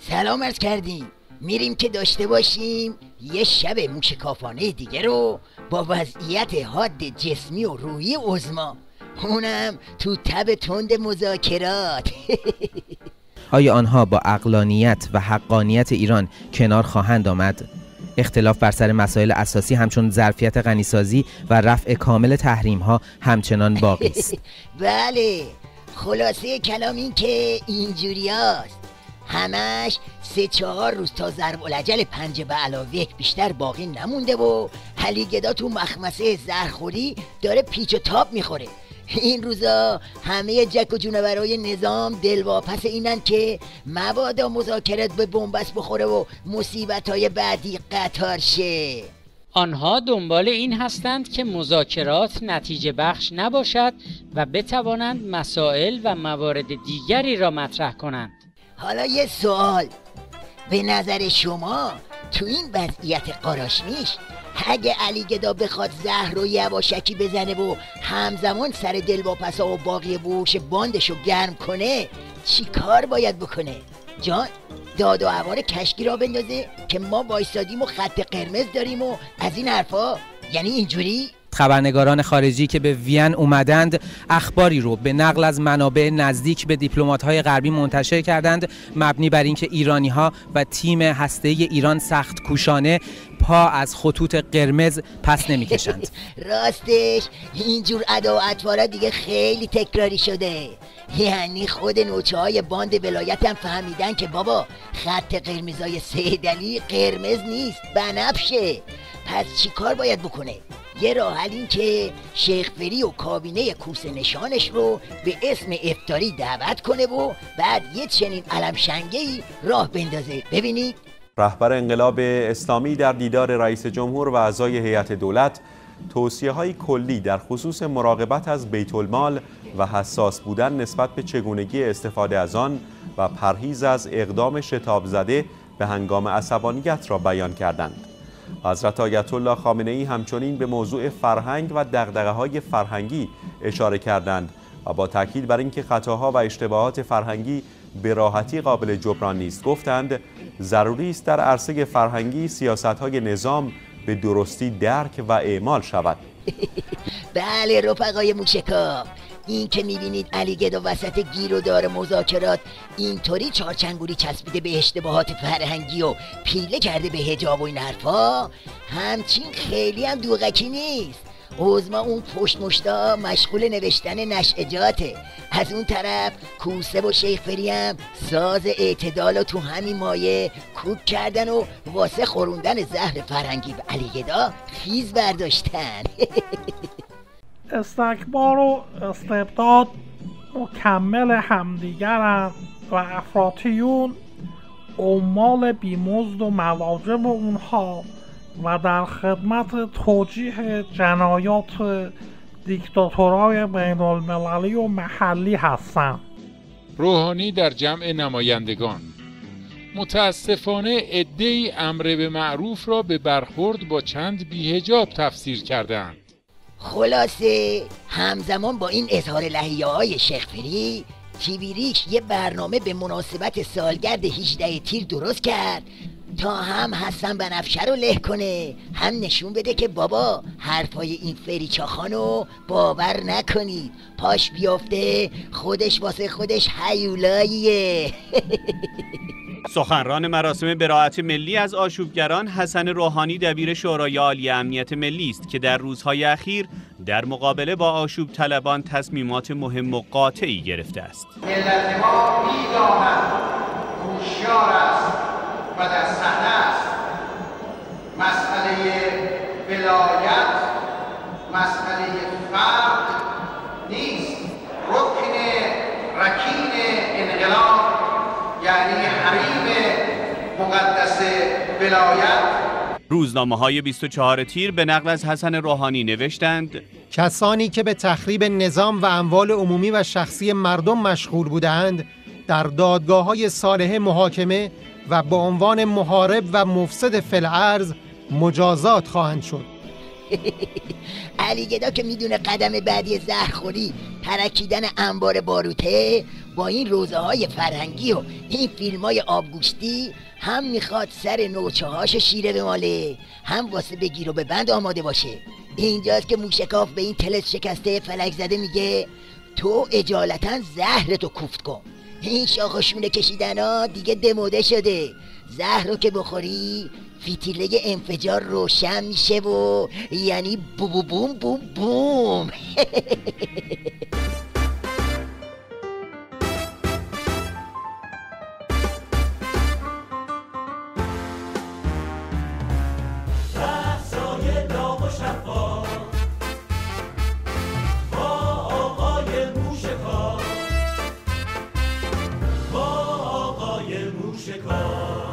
سلام عرض کردیم، میریم که داشته باشیم یه شب موشکافانه دیگه رو با وضعیت حاد جسمی و روحی عظما، اونم تو تب تند مذاکرات. آیا آنها با عقلانیت و حقانیت ایران کنار خواهند آمد؟ اختلاف بر سر مسائل اساسی همچون ظرفیت غنیسازی و رفع کامل تحریم‌ها همچنان باقی است. بله، خلاصه کلام این که اینجوریاست، همش 3-4 روز تا ضرب العجل 5 به علاوه 1 بیشتر باقی نمونده و علی گدا تو مخمسه زهرخوری داره پیچ و تاب میخوره. این روزا همه جک و جونورای نظام دلواپس اینن که مبادا مذاکرات به بنبست بخوره و مصیبت‌های بعدی قطار شه. آنها دنبال این هستند که مذاکرات نتیجه بخش نباشد و بتوانند مسائل و موارد دیگری را مطرح کنند. حالا یه سوال، به نظر شما تو این وضعیت قاراشمیش اگه علی گدا بخواد زهر رو یواشکی بزنه و همزمان سر دلواپسا و باقی بوش باندشو گرم کنه چی کار باید بکنه؟ جان داد و عوار کشکی را بندازه که ما وایستادیم و خط قرمز داریم و از این حرفا؟ یعنی اینجوری؟ خبرنگاران خارجی که به وین اومدند اخباری رو به نقل از منابع نزدیک به دیپلمات‌های غربی منتشر کردند مبنی بر اینکه ایرانی‌ها و تیم هسته‌ای ایران سخت کوشانه پا از خطوط قرمز پس نمی‌کشند. راستش اینجور ادا و اطوارا دیگه خیلی تکراری شده، یعنی خود نوچه‌های باند ولایت هم فهمیدن که بابا خط قرمزای سیدعلی قرمز نیست بنفشه. پس چی کار باید بکنه؟ یه راه حل این که شیخ فری و کابینه کوسه نشانش رو به اسم افطاری دعوت کنه و بعد یه چنین علم شنگه‌ای راه بندازه. ببینید رهبر انقلاب اسلامی در دیدار رئیس جمهور و اعضای هیئت دولت توصیه‌های کلی در خصوص مراقبت از بیت المال و حساس بودن نسبت به چگونگی استفاده از آن و پرهیز از اقدام شتاب زده به هنگام عصبانیت را بیان کردند. حضرت آیت الله خامنه‌ای همچنین به موضوع فرهنگ و دغدغه‌های فرهنگی اشاره کردند و با تاکید بر اینکه خطاها و اشتباهات فرهنگی به راحتی قابل جبران نیست گفتند ضروری است در عرصه فرهنگی سیاست‌های نظام به درستی درک و اعمال شود. بله رفقای موشکا، این که میبینید علی گدا وسط گیر و دار مذاکرات اینطوری چارچنگوری چسبیده به اشتباهات فرهنگی و پیله کرده به حجاب و این حرفا همچین خیلی هم دوغکی نیست. عظما اون پشت مشتا مشغول نوشتن نشعجاته، از اون طرف کوسه و شیخ فری هم ساز اعتدال و تو همین مایه کوک کردن و واسه خوروندن زهر فرهنگی به علی گدا خیز برداشتن. استکبار و استبداد مکمل همدیگرن و افراطیون عمال بیمزد و مواجب اونها و در خدمت توجیه جنایات دیکتاتورهای بین المللی و محلی هستند. روحانی در جمع نمایندگان متاسفانه عده‌ای امر به معروف را به برخورد با چند بی‌حجاب تفسیر کردند. خلاصه همزمان با این اظهار لحیه‌های شیخ فری، تیوی ریش یه برنامه به مناسبت سالگرد 18 تیر درست کرد تا هم حسن بنفشه رو له کنه، هم نشون بده که بابا حرفای این فریچاخانو باور نکنید، پاش بیافته خودش واسه خودش هیولاییه. سخنران مراسم براءت ملی از آشوبگران حسن روحانی دبیر شورای عالی امنیت ملی است که در روزهای اخیر در مقابله با آشوب طلبان تصمیمات مهم و قاطعی گرفته است. ملت ما می‌داند هوشیار است و در صحنه است. مسئله ولایت مسئله فرد نیست، رکن رکین انقلاب یعنی حریم مقدس ولایت. روزنامه‌های 24 تیر به نقل از حسن روحانی نوشتند کسانی که به تخریب نظام و اموال عمومی و شخصی مردم مشغول بودند در دادگاه‌های صالحه محاکمه و به عنوان محارب و مفسد فی الارض مجازات خواهند شد. علی گدا که میدونه قدم بعدی زهرخوری ترکیدن انبار باروته، با این روزه های فرهنگی و این فیلم های آبگوشتی هم میخواد سر نوچه‌هاش شیره بماله، هم واسه بگیر و به بند آماده باشه. اینجاست که موشکاف به این تلس شکسته فلک زده میگه تو اجالتا زهرتو کوفت کن. این شاخشونه کشیدن ها دیگه دموده شده. زهر رو که بخوری فتیله انفجار روشن میشه و یعنی بو بو بوم بوم بوم. موشکاف